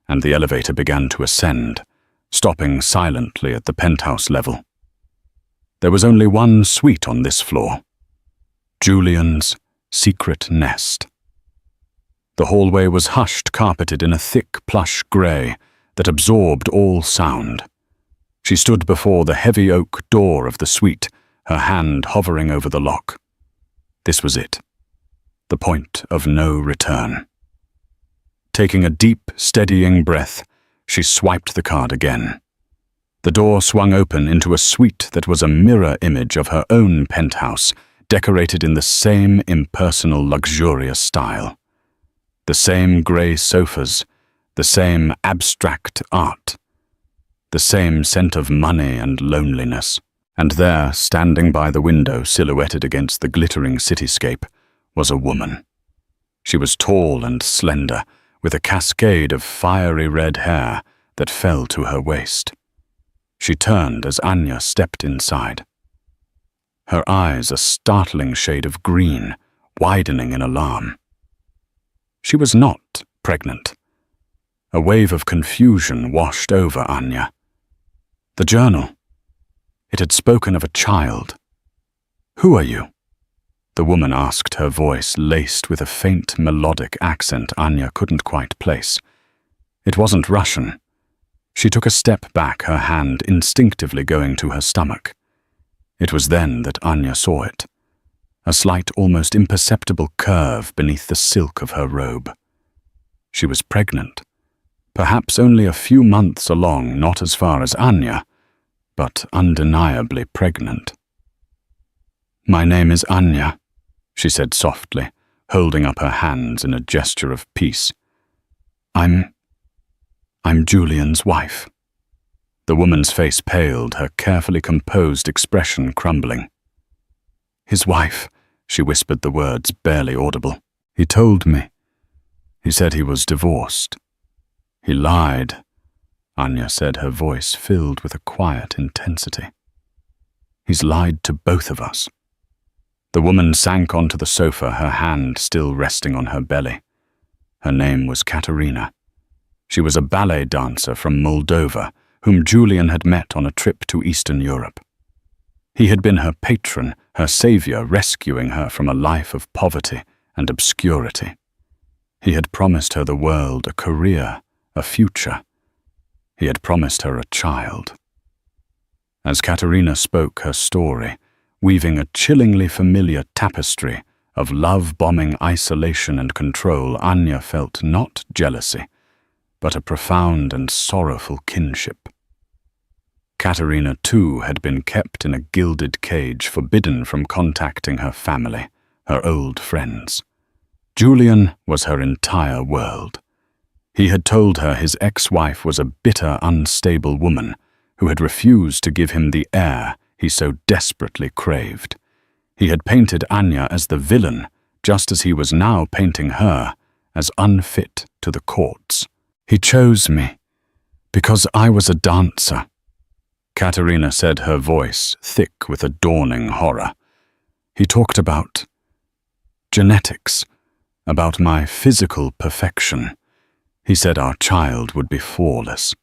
and the elevator began to ascend, stopping silently at the penthouse level. There was only one suite on this floor, Julian's secret nest. The hallway was hushed, carpeted in a thick plush grey that absorbed all sound. She stood before the heavy oak door of the suite, her hand hovering over the lock. This was it, the point of no return. Taking a deep, steadying breath, she swiped the card again. The door swung open into a suite that was a mirror image of her own penthouse, decorated in the same impersonal, luxurious style. The same grey sofas, the same abstract art, the same scent of money and loneliness. And there, standing by the window, silhouetted against the glittering cityscape, was a woman. She was tall and slender, with a cascade of fiery red hair that fell to her waist. She turned as Anya stepped inside. Her eyes a startling shade of green, widening in alarm. She was not pregnant. A wave of confusion washed over Anya. The journal. It had spoken of a child. "Who are you?" the woman asked, her voice laced with a faint melodic accent Anya couldn't quite place. It wasn't Russian. She took a step back, her hand instinctively going to her stomach. It was then that Anya saw it, a slight, almost imperceptible curve beneath the silk of her robe. She was pregnant, perhaps only a few months along, not as far as Anya, but undeniably pregnant. "My name is Anya," she said softly, holding up her hands in a gesture of peace. I'm Julian's wife." The woman's face paled, her carefully composed expression crumbling. "His wife," she whispered the words barely audible. "He told me. He said he was divorced. He lied," Anya said, her voice filled with a quiet intensity. "He's lied to both of us. The woman sank onto the sofa, her hand still resting on her belly. Her name was Katerina. She was a ballet dancer from Moldova, whom Julian had met on a trip to Eastern Europe. He had been her patron, her savior, rescuing her from a life of poverty and obscurity. He had promised her the world, a career, a future. He had promised her a child. As Katerina spoke her story, weaving a chillingly familiar tapestry of love-bombing isolation and control, Anya felt not jealousy, but a profound and sorrowful kinship. Katerina, too, had been kept in a gilded cage, forbidden from contacting her family, her old friends. Julian was her entire world. He had told her his ex-wife was a bitter, unstable woman who had refused to give him the heir he so desperately craved. He had painted Anya as the villain, just as he was now painting her as unfit to the courts. He chose me because I was a dancer, Katerina said, her voice thick with a dawning horror. He talked about genetics, about my physical perfection. He said our child would be flawless.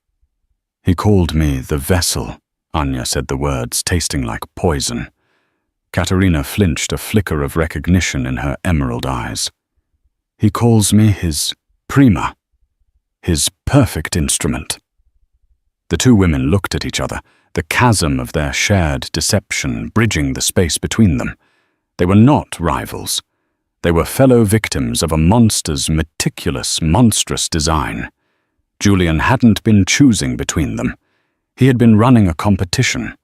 He called me the vessel. Anya said the words, tasting like poison. Katerina flinched, a flicker of recognition in her emerald eyes. He calls me his prima, his perfect instrument. The two women looked at each other, the chasm of their shared deception bridging the space between them. They were not rivals. They were fellow victims of a monster's meticulous, monstrous design. Julian hadn't been choosing between them. He had been running a competition.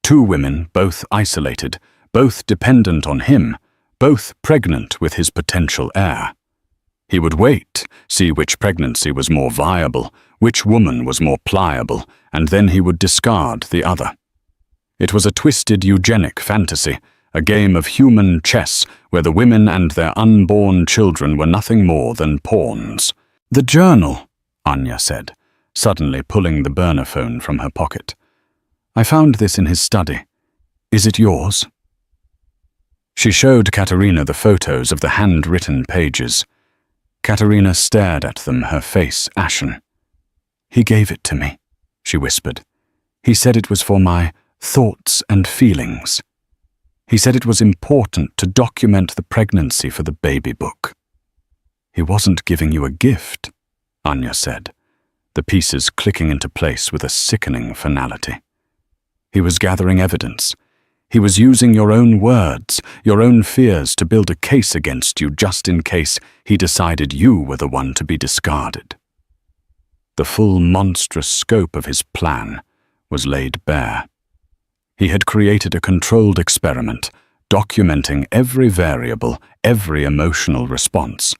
Two women, both isolated, both dependent on him, both pregnant with his potential heir. He would wait, see which pregnancy was more viable, which woman was more pliable, and then he would discard the other. It was a twisted eugenic fantasy, a game of human chess where the women and their unborn children were nothing more than pawns. "The journal," Anya said, suddenly pulling the burner phone from her pocket. "I found this in his study. Is it yours?" She showed Katerina the photos of the handwritten pages. Katerina stared at them, her face ashen. "He gave it to me," she whispered. "He said it was for my thoughts and feelings. He said it was important to document the pregnancy for the baby book." "He wasn't giving you a gift," Anya said, the pieces clicking into place with a sickening finality. "He was gathering evidence. He was using your own words, your own fears to build a case against you just in case he decided you were the one to be discarded." The full monstrous scope of his plan was laid bare. He had created a controlled experiment, documenting every variable, every emotional response.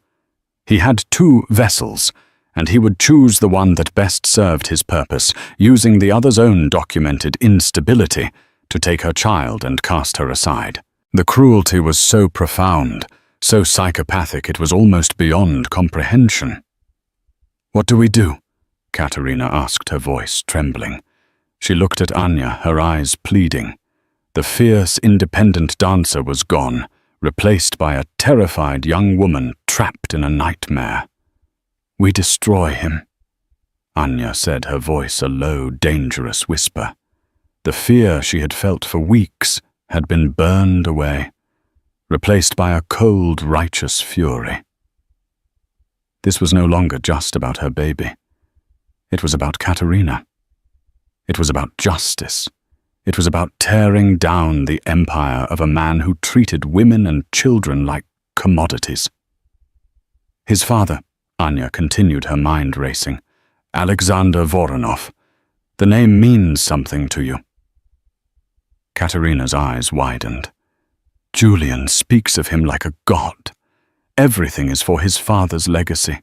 He had two vessels, and he would choose the one that best served his purpose, using the other's own documented instability to take her child and cast her aside. The cruelty was so profound, so psychopathic it was almost beyond comprehension. "What do we do?" Katerina asked, her voice trembling. She looked at Anya, her eyes pleading. The fierce, independent dancer was gone, replaced by a terrified young woman trapped in a nightmare. "We destroy him," Anya said, her voice a low, dangerous whisper. The fear she had felt for weeks had been burned away, replaced by a cold, righteous fury. This was no longer just about her baby. It was about Katerina. It was about justice. It was about tearing down the empire of a man who treated women and children like commodities. "His father," Anya continued, her mind racing. "Alexander Voronov. The name means something to you." Katerina's eyes widened. "Julian speaks of him like a god. Everything is for his father's legacy.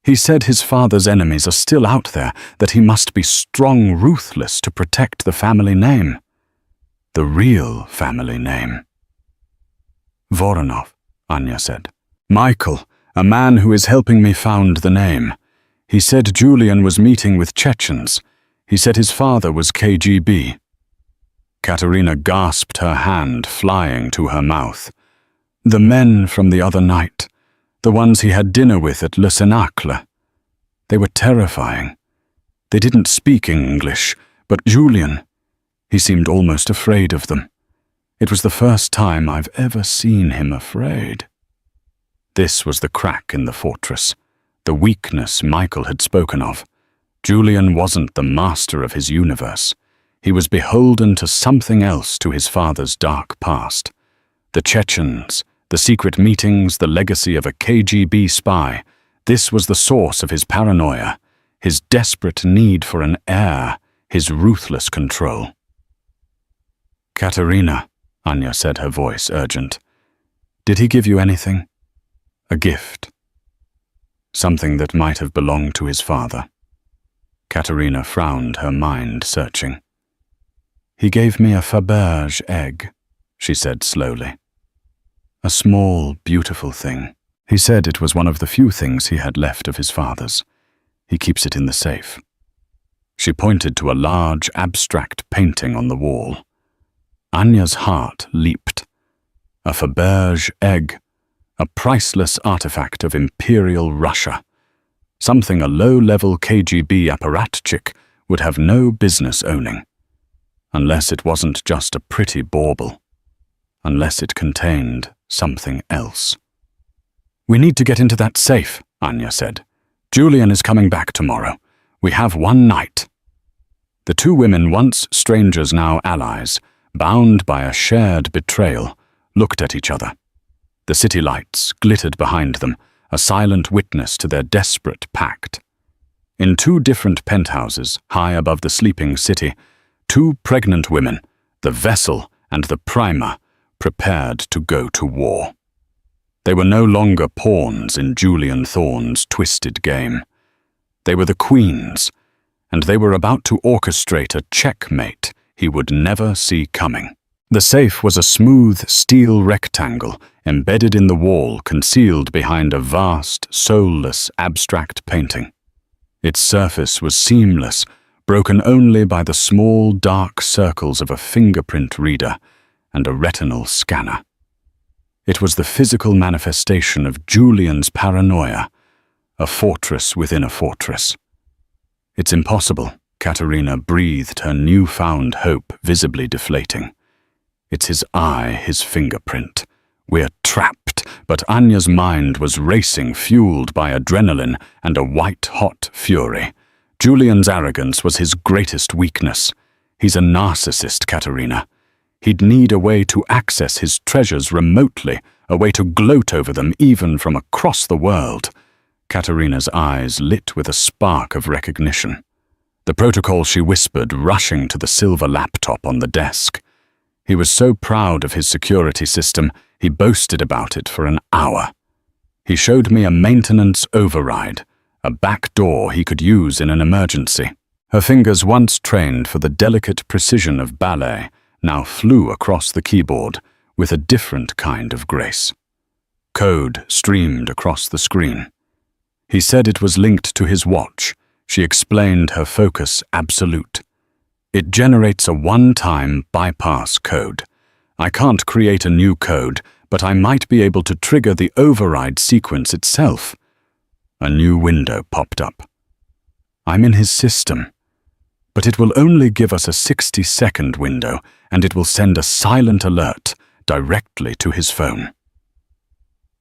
He said his father's enemies are still out there, that he must be strong, ruthless to protect the family name. The real family name." "Voronov," Anya said. "Michael, a man who is helping me found the name. He said Julian was meeting with Chechens. He said his father was KGB." Katerina gasped, her hand flying to her mouth. The men from the other night, the ones he had dinner with at Le Cénacle. They were terrifying. They didn't speak English, but Julian, he seemed almost afraid of them. It was the first time I've ever seen him afraid. This was the crack in the fortress, the weakness Michael had spoken of. Julian wasn't the master of his universe. He was beholden to something else, to his father's dark past. The Chechens, the secret meetings, the legacy of a KGB spy. This was the source of his paranoia, his desperate need for an heir, his ruthless control. Katerina, Anya said, her voice urgent. Did he give you anything? A gift? Something that might have belonged to his father? Katerina frowned, her mind searching. He gave me a Faberge egg, she said slowly. A small, beautiful thing. He said it was one of the few things he had left of his father's. He keeps it in the safe. She pointed to a large, abstract painting on the wall. Anya's heart leaped. A Faberge egg, a priceless artifact of Imperial Russia. Something a low-level KGB apparatchik would have no business owning. Unless it wasn't just a pretty bauble. Unless it contained something else. We need to get into that safe, Anya said. Julian is coming back tomorrow. We have one night. The two women, once strangers, now allies, bound by a shared betrayal, looked at each other. The city lights glittered behind them, a silent witness to their desperate pact. In two different penthouses, high above the sleeping city, two pregnant women, the vessel and the primer, prepared to go to war. They were no longer pawns in Julian Thorne's twisted game. They were the queens, and they were about to orchestrate a checkmate he would never see coming. The safe was a smooth steel rectangle embedded in the wall, concealed behind a vast, soulless, abstract painting. Its surface was seamless, broken only by the small, dark circles of a fingerprint reader and a retinal scanner. It was the physical manifestation of Julian's paranoia, a fortress within a fortress. It's impossible, Katerina breathed, her newfound hope visibly deflating. It's his eye, his fingerprint. We're trapped, but Anya's mind was racing, fueled by adrenaline and a white-hot fury. Julian's arrogance was his greatest weakness. He's a narcissist, Katerina. He'd need a way to access his treasures remotely, a way to gloat over them even from across the world. Katerina's eyes lit with a spark of recognition. The protocol, she whispered, rushing to the silver laptop on the desk. He was so proud of his security system, he boasted about it for an hour. He showed me a maintenance override, a back door he could use in an emergency. Her fingers, once trained for the delicate precision of ballet, now flew across the keyboard with a different kind of grace. Code streamed across the screen. He said it was linked to his watch. She explained, her focus absolute. It generates a one-time bypass code. I can't create a new code, but I might be able to trigger the override sequence itself. A new window popped up. I'm in his system, but it will only give us a 60-second window, and it will send a silent alert directly to his phone.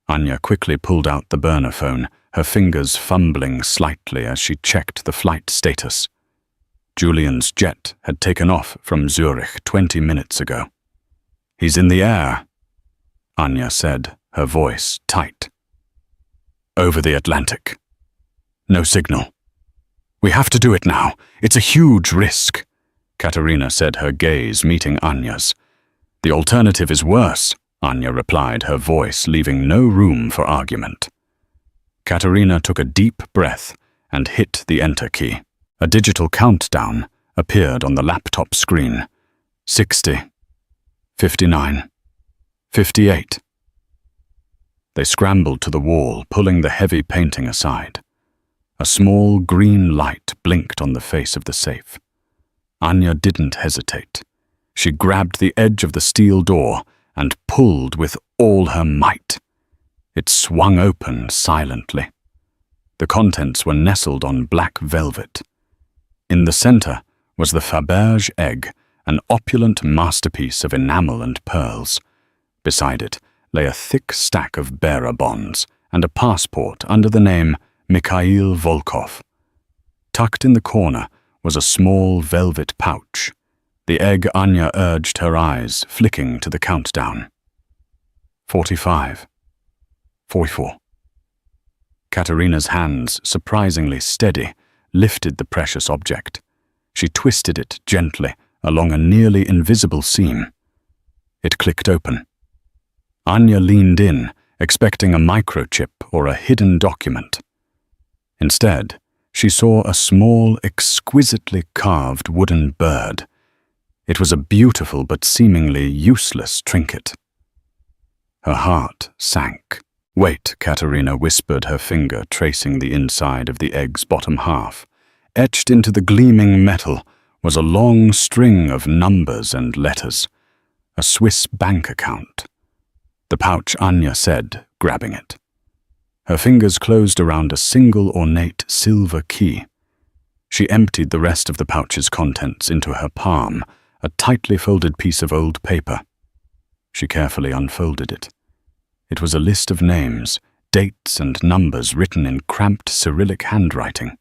Anya quickly pulled out the burner phone, her fingers fumbling slightly as she checked the flight status. Julian's jet had taken off from Zurich 20 minutes ago. He's in the air, Anya said, her voice tight. Over the Atlantic. No signal. We have to do it now. It's a huge risk, Katerina said, her gaze meeting Anya's. The alternative is worse, Anya replied, her voice leaving no room for argument. Katerina took a deep breath and hit the enter key. A digital countdown appeared on the laptop screen. 60, 59, 58. They scrambled to the wall, pulling the heavy painting aside. A small green light blinked on the face of the safe. Anya didn't hesitate. She grabbed the edge of the steel door and pulled with all her might. It swung open silently. The contents were nestled on black velvet. In the center was the Faberge egg, an opulent masterpiece of enamel and pearls. Beside it lay a thick stack of bearer bonds and a passport under the name Mikhail Volkov. Tucked in the corner was a small velvet pouch. The egg Anya urged her eyes, flicking to the countdown. 45. 44. Katerina's hands, surprisingly steady, lifted the precious object. She twisted it gently along a nearly invisible seam. It clicked open. Anya leaned in, expecting a microchip or a hidden document. Instead, she saw a small, exquisitely carved wooden bird. It was a beautiful but seemingly useless trinket. Her heart sank. "Wait," Katerina whispered, her finger tracing the inside of the egg's bottom half. Etched into the gleaming metal was a long string of numbers and letters. A Swiss bank account. "The pouch," Anya said, grabbing it. Her fingers closed around a single ornate silver key. She emptied the rest of the pouch's contents into her palm, a tightly folded piece of old paper. She carefully unfolded it. It was a list of names, dates and numbers written in cramped Cyrillic handwriting.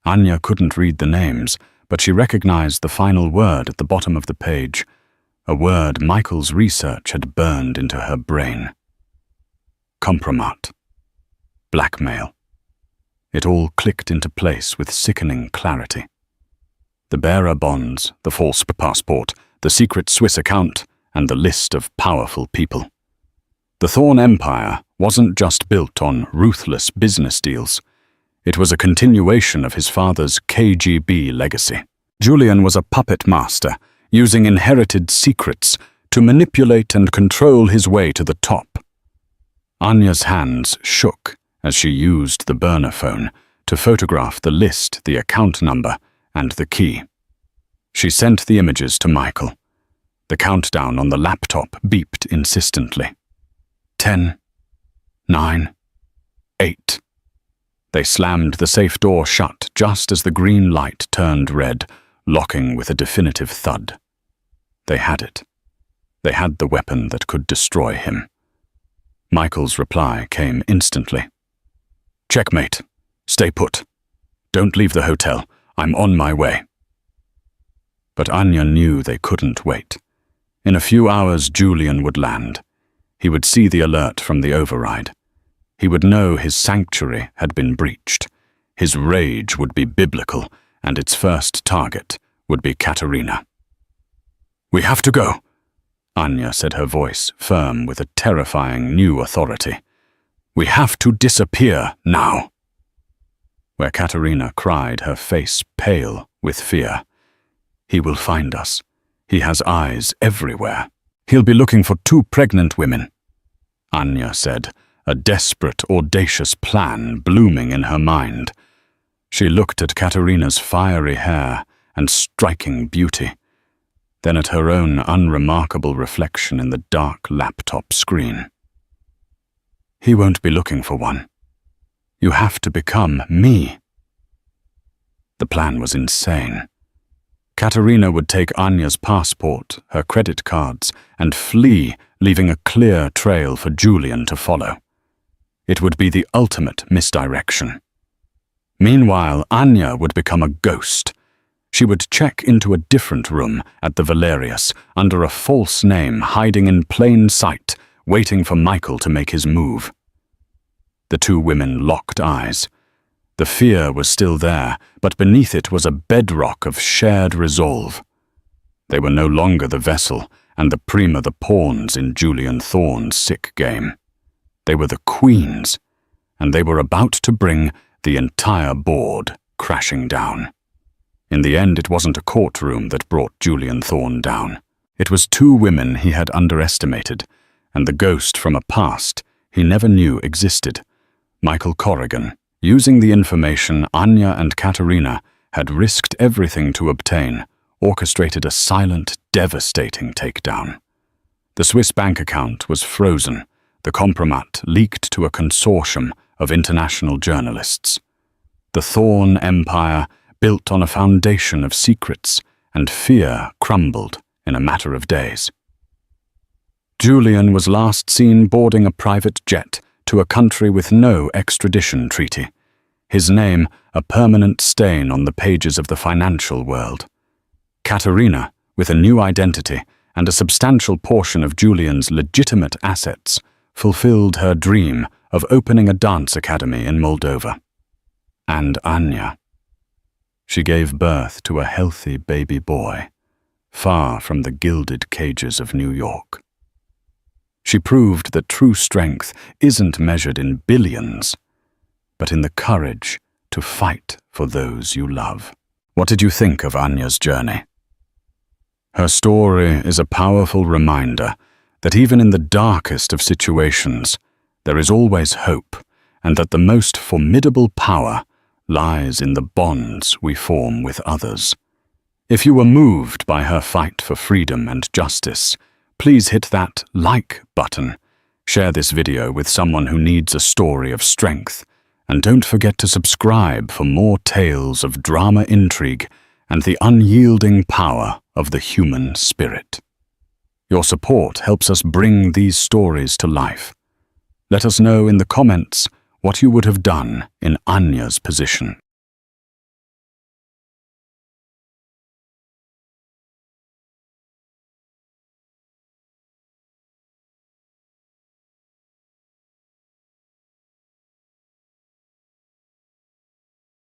Anya couldn't read the names, but she recognized the final word at the bottom of the page, a word Michael's research had burned into her brain. Compromat. Blackmail. It all clicked into place with sickening clarity. The bearer bonds, the false passport, the secret Swiss account, and the list of powerful people. The Thorne Empire wasn't just built on ruthless business deals. It was a continuation of his father's KGB legacy. Julian was a puppet master, using inherited secrets to manipulate and control his way to the top. Anya's hands shook as she used the burner phone to photograph the list, the account number, and the key. She sent the images to Michael. The countdown on the laptop beeped insistently. 10, 9, 8. They slammed the safe door shut just as the green light turned red, locking with a definitive thud. They had it. They had the weapon that could destroy him. Michael's reply came instantly. "Checkmate. Stay put. Don't leave the hotel. I'm on my way." But Anya knew they couldn't wait. In a few hours, Julian would land. He would see the alert from the override. He would know his sanctuary had been breached. His rage would be biblical, and its first target would be Katerina. "We have to go," Anya said, her voice firm with a terrifying new authority. "We have to disappear now." Where Katerina cried, her face pale with fear. "He will find us. He has eyes everywhere. He'll be looking for 2 pregnant women," Anya said, a desperate, audacious plan blooming in her mind. She looked at Katerina's fiery hair and striking beauty, then at her own unremarkable reflection in the dark laptop screen. "He won't be looking for one. You have to become me." The plan was insane. Katerina would take Anya's passport, her credit cards, and flee, leaving a clear trail for Julian to follow. It would be the ultimate misdirection. Meanwhile, Anya would become a ghost. She would check into a different room at the Valerius, under a false name, hiding in plain sight, waiting for Michael to make his move. The 2 women locked eyes. The fear was still there, but beneath it was a bedrock of shared resolve. They were no longer the vessel, and the prima the pawns in Julian Thorne's sick game. They were the queens, and they were about to bring the entire board crashing down. In the end, it wasn't a courtroom that brought Julian Thorne down. It was 2 women he had underestimated, and the ghost from a past he never knew existed, Michael Corrigan, using the information Anya and Katerina had risked everything to obtain, orchestrated a silent, devastating takedown. The Swiss bank account was frozen, the compromat leaked to a consortium of international journalists. The Thorne empire, built on a foundation of secrets and fear, crumbled in a matter of days. Julian was last seen boarding a private jet to a country with no extradition treaty, his name a permanent stain on the pages of the financial world. Katerina, with a new identity and a substantial portion of Julian's legitimate assets, fulfilled her dream of opening a dance academy in Moldova. And Anya. She gave birth to a healthy baby boy, far from the gilded cages of New York. She proved that true strength isn't measured in billions, but in the courage to fight for those you love. What did you think of Anya's journey? Her story is a powerful reminder that even in the darkest of situations, there is always hope, and that the most formidable power lies in the bonds we form with others. If you were moved by her fight for freedom and justice, please hit that like button, share this video with someone who needs a story of strength, and don't forget to subscribe for more tales of drama, intrigue, and the unyielding power of the human spirit. Your support helps us bring these stories to life. Let us know in the comments what you would have done in Anya's position.